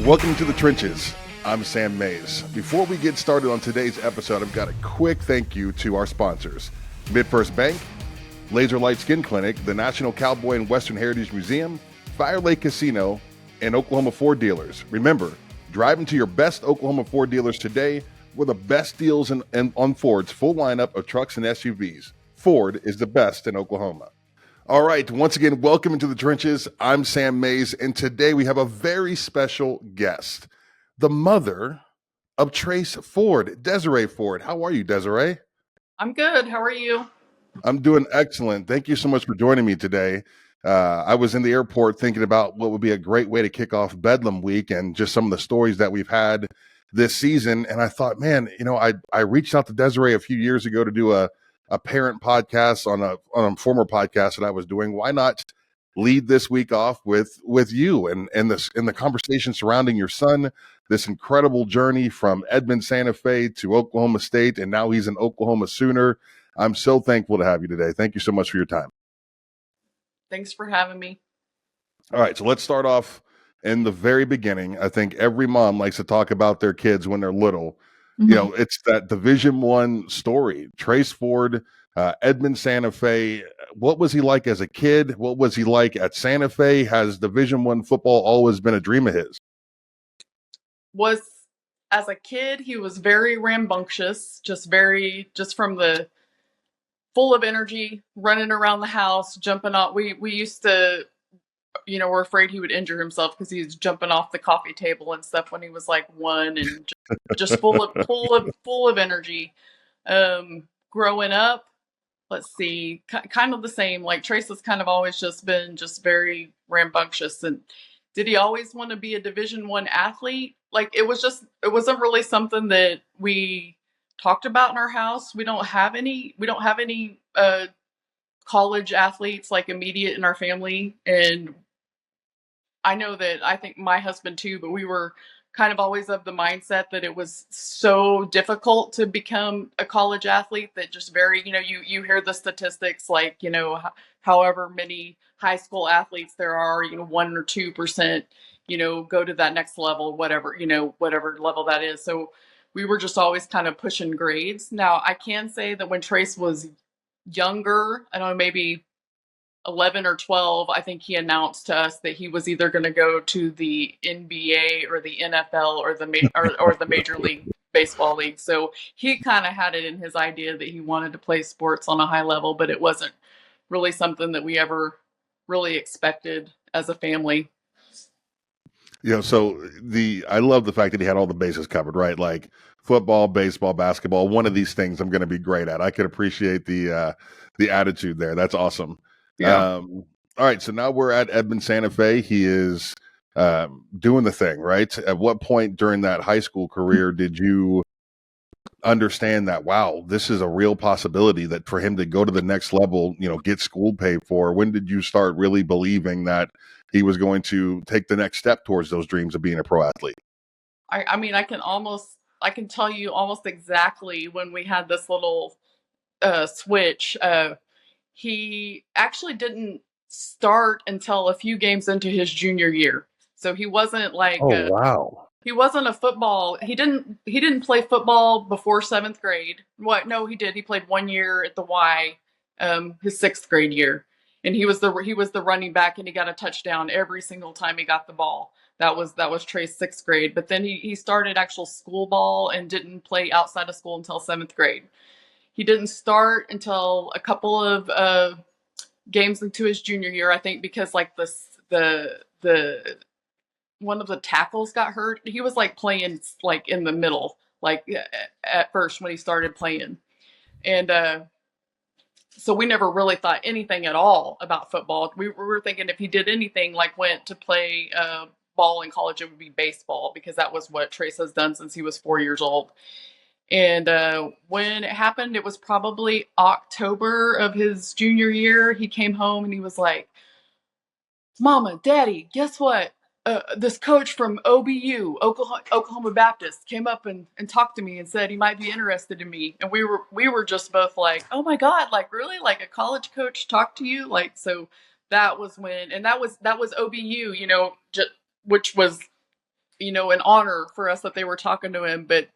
Welcome to the Trenches. I'm Sam Mays. Before we get started on today's episode, I've got a quick thank you to our sponsors. MidFirst Bank, Laser Light Skin Clinic, the National Cowboy and Western Heritage Museum, Fire Lake Casino, and Oklahoma Ford dealers. Remember, drive into your best Oklahoma Ford dealers today for the best deals on Ford's full lineup of trucks and SUVs. Ford is the best in Oklahoma. All right, once again, welcome into the Trenches. I'm Sam Mays, and today we have a very special guest, the mother of Trace Ford, Desirae Ford. How are you, Desirae? I'm good. How are you? I'm doing excellent. Thank you so much for joining me today. I was in the airport thinking about what would be a great way to kick off Bedlam week and just some of the stories that we've had this season. And I thought, man, I reached out to Desirae a few years ago to do a parent podcast on a former podcast that I was doing. Why not lead this week off with you and the conversation surrounding your son, this incredible journey from Edmond, Santa Fe to Oklahoma State, and now he's an Oklahoma Sooner. I'm so thankful to have you today. Thank you so much for your time. Thanks for having me. All right, so let's start off in the very beginning. I think every mom likes to talk about their kids when they're little. Mm-hmm. It's that Division I story. Trace Ford, Edmond, Santa Fe. What was he like as a kid? What was he like at Santa Fe? Has Division I football always been a dream of his? As a kid, he was very rambunctious, just from the full of energy, running around the house, jumping off. We used to, we're afraid he would injure himself because he's jumping off the coffee table and stuff when he was like one, and just full of energy. Growing up, let's see, kind of the same. Like Trace has kind of always just been very rambunctious. And did he always want to be a Division I athlete? Like it wasn't really something that we talked about in our house. We don't have any college athletes like immediate in our family. And I think my husband too, but we were kind of always of the mindset that it was so difficult to become a college athlete that just you hear the statistics like, however many high school athletes there are, 1 or 2%, go to that next level, whatever level that is. So we were just always kind of pushing grades. Now I can say that when Trace was younger, I don't know, maybe 11 or 12, I think he announced to us that he was either going to go to the NBA or the NFL or the Major League Baseball League. So he kind of had it in his idea that he wanted to play sports on a high level, but it wasn't really something that we ever really expected as a family. So I love the fact that he had all the bases covered, right? Like football, baseball, basketball, one of these things I'm going to be great at. I could appreciate the attitude there. That's awesome. Yeah. All right. So now we're at Edmond, Santa Fe. He is doing the thing, right? At what point during that high school career did you understand that, wow, this is a real possibility that for him to go to the next level, get school paid for? When did you start really believing that he was going to take the next step towards those dreams of being a pro athlete? I mean, I can tell you almost exactly when we had this little switch. He actually didn't start until a few games into his junior year. So he wasn't like, wow. He wasn't a football. He didn't play football before 7th grade. What? No, he did. He played 1 year at the Y, his 6th grade year. And he was the running back, and he got a touchdown every single time he got the ball. That was Trey's 6th grade. But then he started actual school ball and didn't play outside of school until 7th grade. He didn't start until a couple of games into his junior year, I think, because like the one of the tackles got hurt. He was like playing like in the middle, like at first when he started playing. And so we never really thought anything at all about football. We were thinking if he did anything, like went to play ball in college, it would be baseball, because that was what Trace has done since he was 4 years old. And when it happened, it was probably October of his junior year. He came home and he was like, "Mama, Daddy, guess what? This coach from OBU, Oklahoma Baptist, came up and talked to me and said he might be interested in me." And we were just both like, "Oh my God, like really? Like a college coach talked to you?" Like, so that was when, and that was OBU, which was an honor for us that they were talking to him. But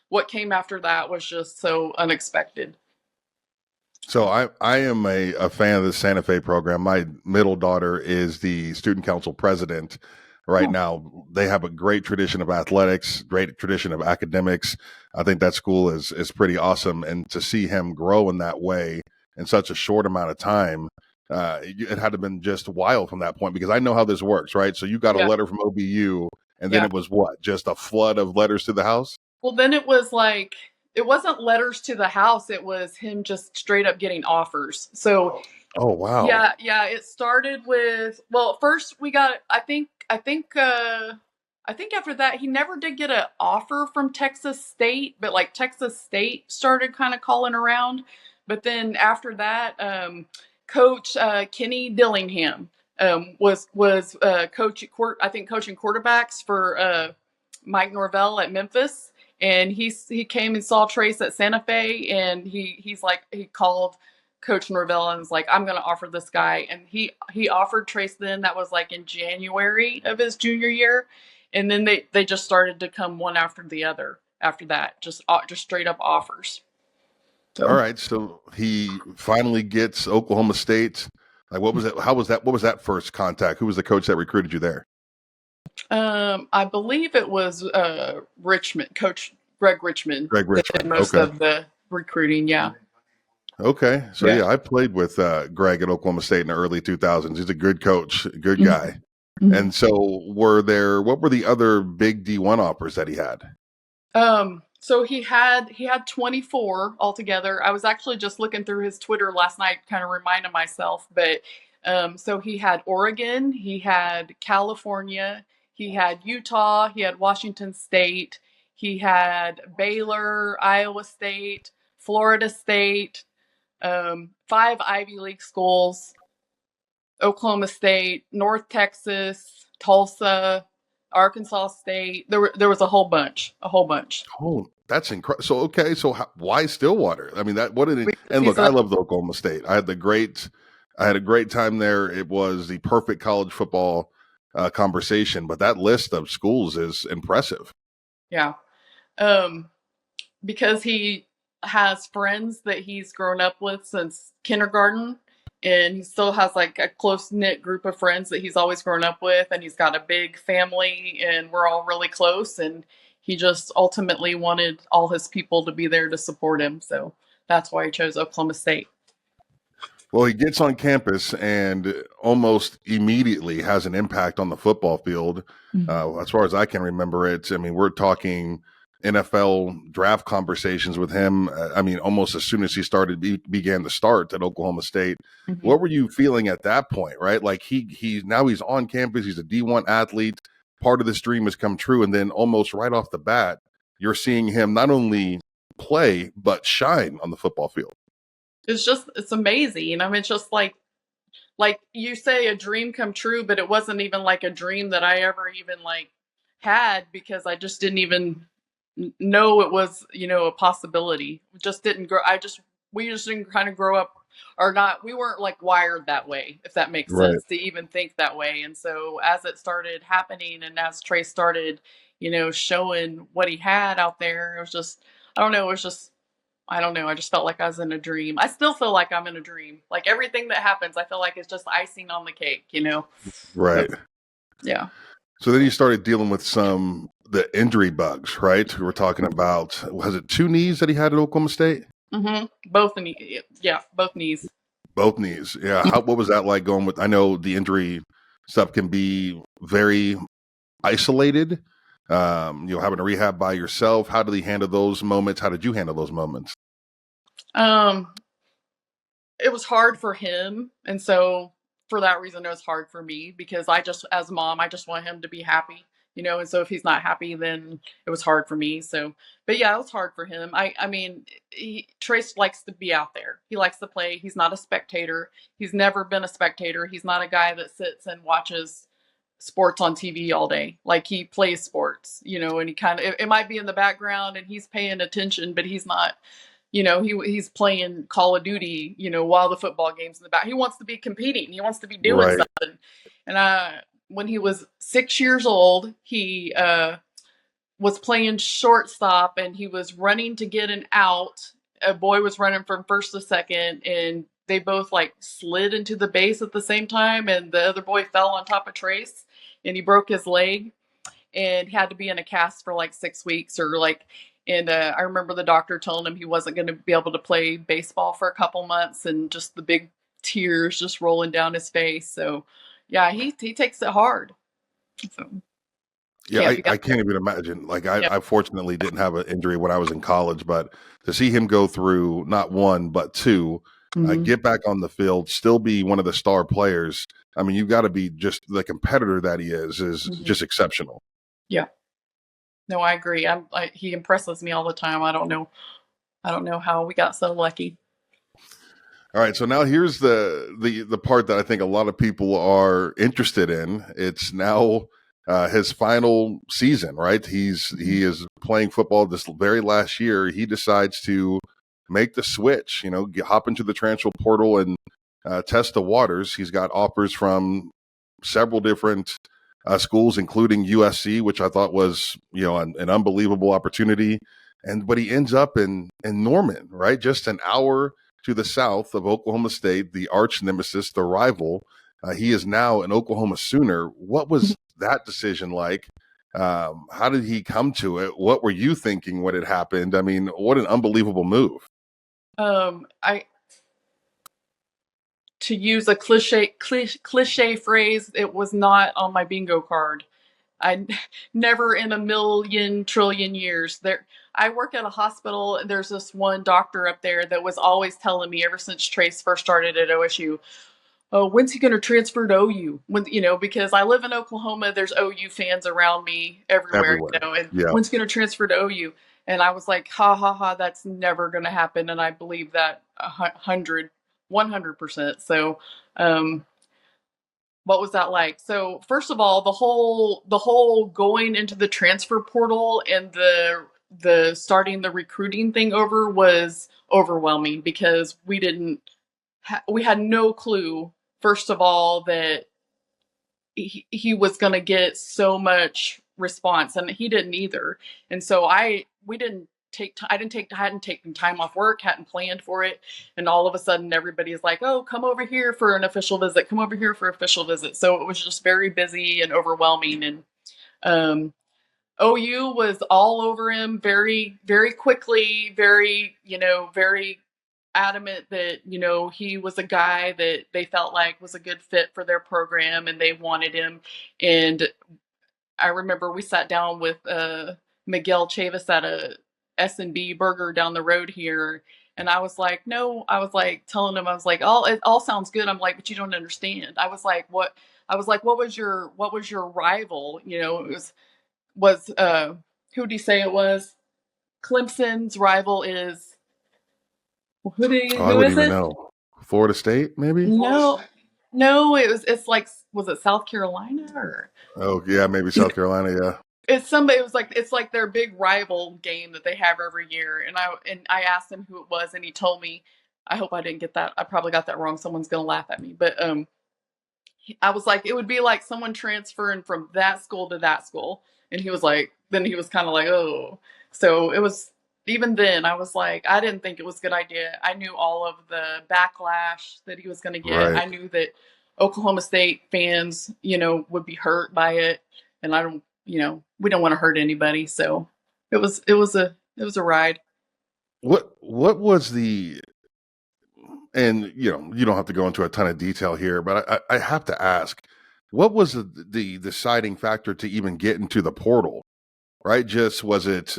what came after that was just so unexpected. So I am a fan of the Santa Fe program. My middle daughter is the student council president right now. They have a great tradition of athletics, great tradition of academics. I think that school is pretty awesome. And to see him grow in that way in such a short amount of time, it had to have been just wild from that point, because I know how this works, right? So you got a Yeah. letter from OBU, and then Yeah. it was what? Just a flood of letters to the house? Well, then it was like, it wasn't letters to the house. It was him just straight up getting offers. So Oh, wow. yeah. It started with, well, first we got, I think after that, he never did get an offer from Texas State, but like Texas State started kind of calling around. But then after that, Coach Kenny Dillingham was coaching quarterbacks for Mike Norvell at Memphis, and he came and saw Trace at Santa Fe, and he called Coach Norvell and was like, I'm going to offer this guy, and he offered Trace then. That was like in January of his junior year, and then they just started to come one after the other after that, just straight up offers. So. All right, so he finally gets Oklahoma State. Like, what was it? How was that? What was that first contact? Who was the coach that recruited you there? I believe it was Richmond, Coach Greg Richmond. Greg That did Richmond. most Okay. of the recruiting. Yeah. Okay. So Yeah. yeah, I played with Greg at Oklahoma State in the early 2000s. He's a good coach, a good Mhm. guy. Mhm. And so what were the other big D1 offers that he had? So he had 24 altogether. I was actually just looking through his Twitter last night, kind of reminding myself. But so he had Oregon, he had California, he had Utah, he had Washington State, he had Baylor, Iowa State, Florida State, 5 Ivy League schools, Oklahoma State, North Texas, Tulsa, Arkansas State. There was a whole bunch. Oh, that's incredible. So okay, so why Stillwater? I mean, Because and he's look, I love the Oklahoma State. I had a great time there. It was the perfect college football conversation, but that list of schools is impressive. Yeah. Because he has friends that he's grown up with since kindergarten, and he still has like a close knit group of friends that he's always grown up with, and he's got a big family, and we're all really close, and he just ultimately wanted all his people to be there to support him. So that's why he chose Oklahoma State. Well, he gets on campus and almost immediately has an impact on the football field. As far as I can remember it, I mean, we're talking NFL draft conversations with him. I mean, almost as soon as he began to start at Oklahoma State. Mm-hmm. What were you feeling at that point, right? Like he's on campus. He's a D1 athlete. Part of this dream has come true. And then almost right off the bat, you're seeing him not only play, but shine on the football field. It's amazing. I mean, it's just like you say, a dream come true, but it wasn't even like a dream that I ever even like had, because I just didn't even know it was, a possibility. We just didn't grow. We just didn't kind of grow up, or not. We weren't like wired that way, if that makes Right. sense, to even think that way. And so as it started happening, and as Trey started, showing what he had out there, it was just, I don't know. It was just, I don't know. I just felt like I was in a dream. I still feel like I'm in a dream. Like everything that happens, I feel like it's just icing on the cake, Right. Yeah. So then you started dealing with the injury bugs, right? We were talking about, was it 2 knees that he had at Oklahoma State? Mm-hmm. Both knees. Yeah, both knees. Both knees. Yeah. What was that like going with? I know the injury stuff can be very isolated. Having to rehab by yourself. How did he handle those moments? How did you handle those moments? It was hard for him, and so for that reason, it was hard for me, because as a mom, I just want him to be happy, and so if he's not happy, then it was hard for me. So, but yeah, it was hard for him. I mean, Trace likes to be out there. He likes to play. He's not a spectator. He's never been a spectator. He's not a guy that sits and watches sports on TV all day. Like, he plays sports, and he kind of, it might be in the background and he's paying attention, but he's not, he's playing Call of Duty, while the football game's in the back. He wants to be competing. He wants to be doing Right. something. And when he was 6 years old, he was playing shortstop and he was running to get an out. A boy was running from first to second, and they both like slid into the base at the same time, and the other boy fell on top of Trace and he broke his leg and had to be in a cast for like 6 weeks or like. And I remember the doctor telling him he wasn't going to be able to play baseball for a couple months, and just the big tears just rolling down his face. So yeah, he takes it hard. So Yeah, can't be I can't even imagine. Like yeah. I fortunately didn't have an injury when I was in college, but to see him go through not one but two, Mhm. get back on the field, still be one of the star players. I mean, you've got to be just the competitor that he is Mhm. just exceptional. Yeah. No, I agree. He impresses me all the time. I don't know. I don't know how we got so lucky. All right, so now here's the part that I think a lot of people are interested in. It's now his final season, right? He is playing football this very last year. He decides to make the switch, hop into the transfer portal and test the waters. He's got offers from several different schools, including USC, which I thought was an unbelievable opportunity. But he ends up in Norman, right? Just an hour to the south of Oklahoma State, the arch nemesis, the rival. He is now an Oklahoma Sooner. What was that decision like? How did he come to it? What were you thinking when it happened? I mean, what an unbelievable move. I To use a cliche phrase, it was not on my bingo card. I never in a million trillion years there. I work at a hospital, and there's this one doctor up there that was always telling me ever since Trace first started at OSU, oh, when's he going to transfer to OU? Because I live in Oklahoma, there's OU fans around me everywhere, Everywhere. and Yeah. when's he going to transfer to OU? And I was like, ha ha ha, that's never going to happen. And I believe that 100%. So, um, what was that like? So first of all, the whole going into the transfer portal and the starting the recruiting thing over was overwhelming because we had no clue, first of all, that he was going to get so much response, and he didn't either. And so I hadn't taken time off work, hadn't planned for it, and all of a sudden everybody's like, oh, come over here for an official visit, come over here for official visit. So it was just very busy and overwhelming. And um OU was all over him very, very quickly, very adamant that, he was a guy that they felt like was a good fit for their program and they wanted him. And I remember we sat down with Miguel Chavis at a S&B burger down the road here. And I was like, no, I was like telling him, I was like, it all sounds good. I'm like, but you don't understand. I was like, what was your rival? It was who did he say it was? Clemson's rival is Oh, I who wouldn't is even it? know. Florida State, maybe? No, no, it's like, was it South Carolina or Oh, yeah, maybe South Carolina. Yeah. it's like their big rival game that they have every year. And I asked him who it was, and he told me. I hope I didn't get that. I probably got that wrong. Someone's gonna laugh at me. But I was like, it would be like someone transferring from that school to that school. And he was like, then he was kind of like, oh. So it was, even then, I was like, I didn't think it was a good idea. I knew all of the backlash that he was going to get. Right. I knew that Oklahoma State fans, would be hurt by it. And I don't, we don't want to hurt anybody. So it was a ride. What was the and you don't have to go into a ton of detail here, but I have to ask, what was the deciding factor to even get into the portal? Right? Just was it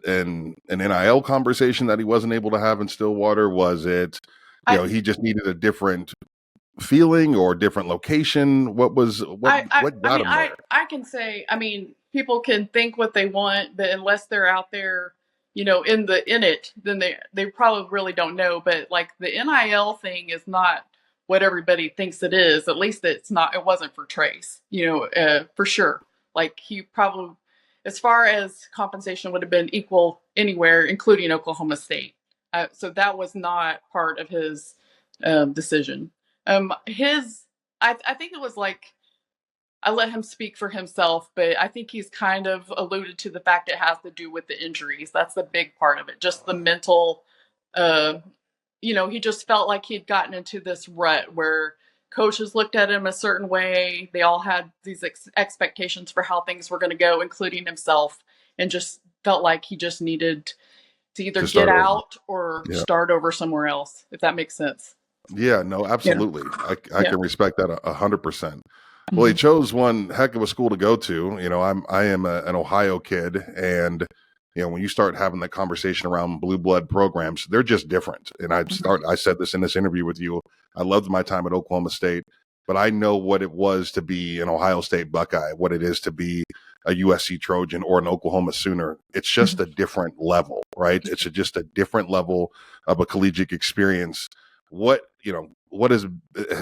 an NIL conversation that he wasn't able to have in Stillwater? Was it I, he just needed a different feeling or different location? What I got mean, him there? I can say, I mean, people can think what they want, but unless they're out there, in it, then they probably really don't know. But like the NIL thing is not what everybody thinks it is. At least it's not. It wasn't for Trace, for sure. Like he probably, as far as compensation, would have been equal anywhere, including Oklahoma State. So that was not part of his decision. I think it was like I let him speak for himself, but I think he's kind of alluded to the fact it has to do with the injuries. That's the big part of it. Just the mental, uh, he just felt like he'd gotten into this rut where coaches looked at him a certain way. They all had these expectations for how things were going to go, including himself, and just felt like he just needed to either To get start over. out or Yeah. start over somewhere else, if that makes sense. Yeah, no, Yeah. absolutely. I Yeah. can respect that 100%. Well, he Mhm. chose one heck of a school to go to. I am an Ohio kid, and when you start having that conversation around blue blood programs, they're just different. And I said this in this interview with you. I loved my time at Oklahoma State, but I know what it was to be an Ohio State Buckeye, what it is to be a USC Trojan or an Oklahoma Sooner. It's just a different level, right? It's just a different level of a collegiate experience. What has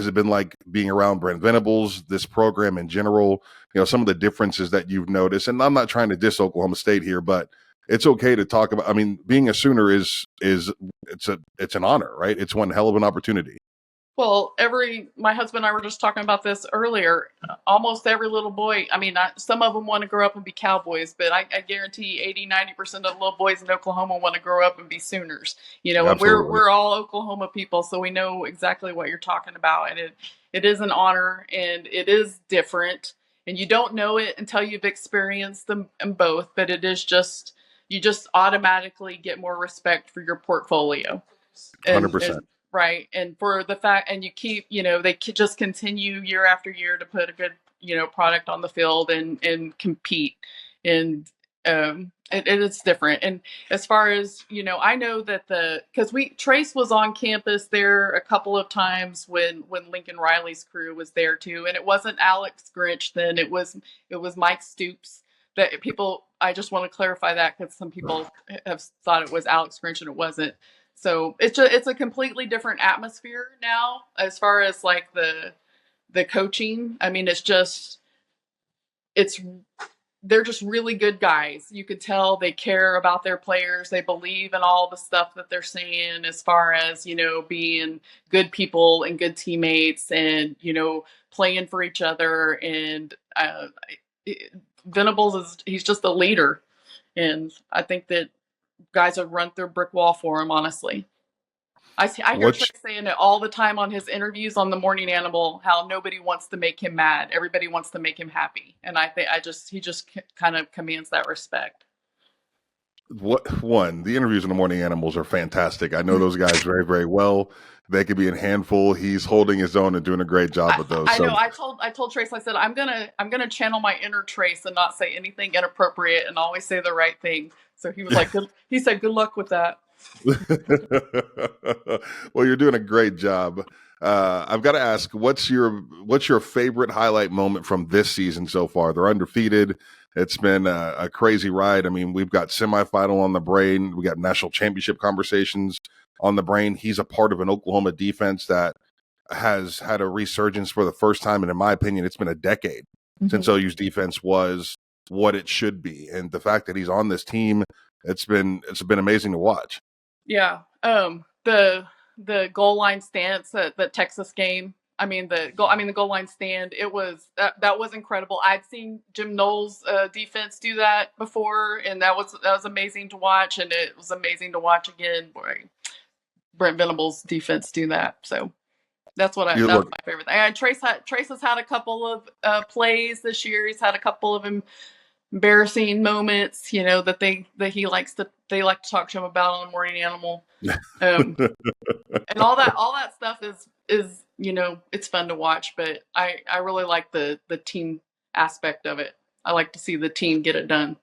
it been like being around Brent Venables, this program in general? Some of the differences that you've noticed. And I'm not trying to diss Oklahoma State here, but it's okay to talk about. I mean, being a Sooner is it's an honor, right? It's one hell of an opportunity. Well, my husband and I were just talking about this earlier. Almost every little boy, I mean, some of them want to grow up and be Cowboys, but I guarantee 80-90% of the little boys in Oklahoma want to grow up and be Sooners. And Absolutely. we're all Oklahoma people, so we know exactly what you're talking about. And it is an honor, and it is different. And you don't know it until you've experienced them in both, but you just automatically get more respect for your portfolio. and 100%. and right, and for the fact, and you keep, they just continue year after year to put a good, product on the field and compete. And it is different. And as far as, I know that because Trace was on campus there a couple of times when Lincoln Riley's crew was there too, and it wasn't Alex Grinch then, it was Mike Stoops. That people, I just want to clarify that, because some people have thought it was Alex Grinch and it wasn't. So it's a completely different atmosphere now as far as like the coaching. I mean, it's they're just really good guys. You could tell they care about their players. They believe in all the stuff that they're saying as far as, being good people and good teammates, and, playing for each other. And Venables he's just a leader. And I think that guys have run through a brick wall for him, honestly. I hear Trey What's saying it all the time on his interviews on the Morning Animal, how nobody wants to make him mad. Everybody wants to make him happy. And I think he just kind of commands that respect. the interviews in the Morning Animals are fantastic. I know those guys very, very well. They could be in handful. He's holding his own and doing a great job with those. I know. So I told Trace, I said, I'm gonna channel my inner Trace and not say anything inappropriate and always say the right thing. So he was like, he said, good luck with that. well, you're doing a great job. I've got to ask, what's your favorite highlight moment from this season so far? They're undefeated. It's been a crazy ride. I mean, we've got semifinal on the brain. We got national championship conversations on the brain. He's a part of an Oklahoma defense that has had a resurgence for the first time, and in my opinion, it's been a decade since OU's defense was what it should be. And the fact that he's on this team, it's been amazing to watch. Yeah. The goal line stance at the Texas game. I mean the goal line stand. It was that was incredible. I'd seen Jim Knowles' defense do that before, and that was amazing to watch. And it was amazing to watch again, Brent Venables' defense do that. So that's that was my favorite thing. And Trace has had a couple of plays this year. He's had a couple of embarrassing moments, that they like to talk to him about on the Morning Animal. And all that stuff is it's fun to watch. But I really like the team aspect of it. I like to see the team get it done.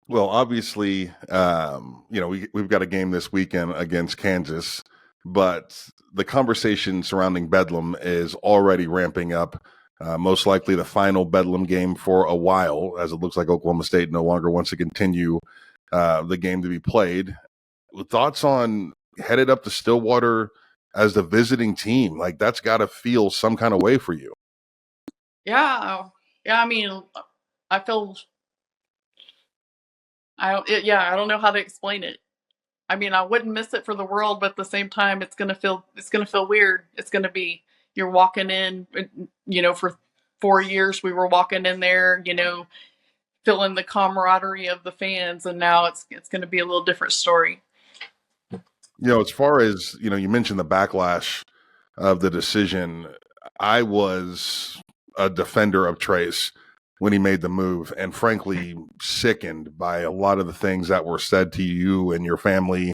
Well, obviously, we've got a game this weekend against Kansas, but the conversation surrounding Bedlam is already ramping up. Most likely the final Bedlam game for a while, as it looks like Oklahoma State no longer wants to continue the game to be played. Thoughts on headed up to Stillwater as the visiting team? Like, that's got to feel some kind of way for you. Yeah. I mean, I feel. I don't know how to explain it. I mean, I wouldn't miss it for the world, but at the same time, it's gonna feel weird. It's gonna be, you're walking in, for 4 years we were walking in there, feeling the camaraderie of the fans, and now it's going to be a little different story. As far as, you mentioned the backlash of the decision, I was a defender of Trace when he made the move, and frankly sickened by a lot of the things that were said to you and your family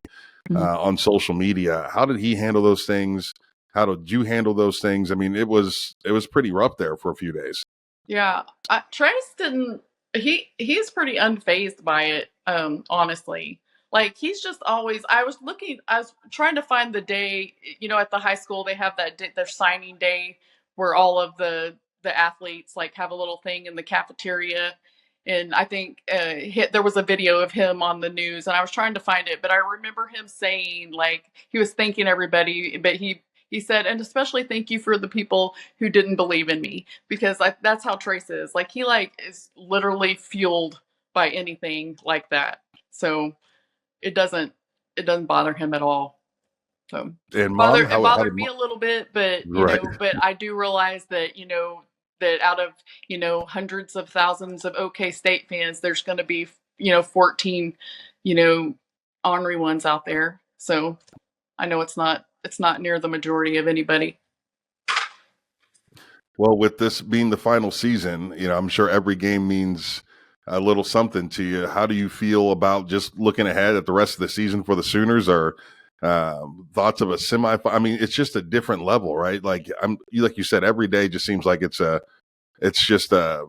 on social media. How did he handle those things? How did you handle those things? I mean, it was pretty rough there for a few days. Yeah, Trace didn't. He's pretty unfazed by it. Honestly, like he's just always. I was trying to find the day. At the high school they have that their signing day where all of the athletes like have a little thing in the cafeteria, and I think there was a video of him on the news, and I was trying to find it, but I remember him saying like he was thanking everybody, but he said, and especially thank you for the people who didn't believe in me, because that's how Trace is. Like he is literally fueled by anything like that. So it doesn't bother him at all. So and Mom, it bothered me a little bit, but right. But I do realize that that out of hundreds of thousands of OK State fans, there's going to be 14 ornery ones out there. So I know it's not near the majority of anybody. Well, with this being the final season, I'm sure every game means a little something to you. How do you feel about just looking ahead at the rest of the season for the Sooners, or thoughts of a semifinal? I mean, it's just a different level, right? Like like you said, every day just seems like it's just a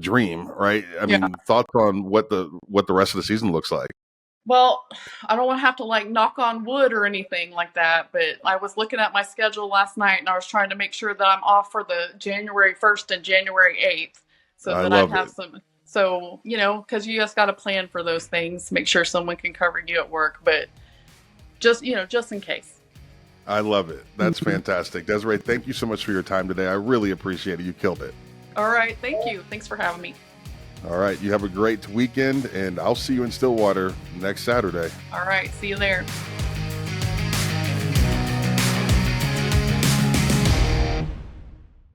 dream, right? I mean, thoughts on what the rest of the season looks like. Well, I don't want to have to knock on wood or anything like that, but I was looking at my schedule last night and I was trying to make sure that I'm off for the January 1st and January 8th so that I'd have some. So, because you just got to plan for those things, make sure someone can cover you at work, but just in case. I love it. That's fantastic. Desirae, thank you so much for your time today. I really appreciate it. You killed it. All right. Thank you. Thanks for having me. All right. You have a great weekend, and I'll see you in Stillwater next Saturday. All right. See you there.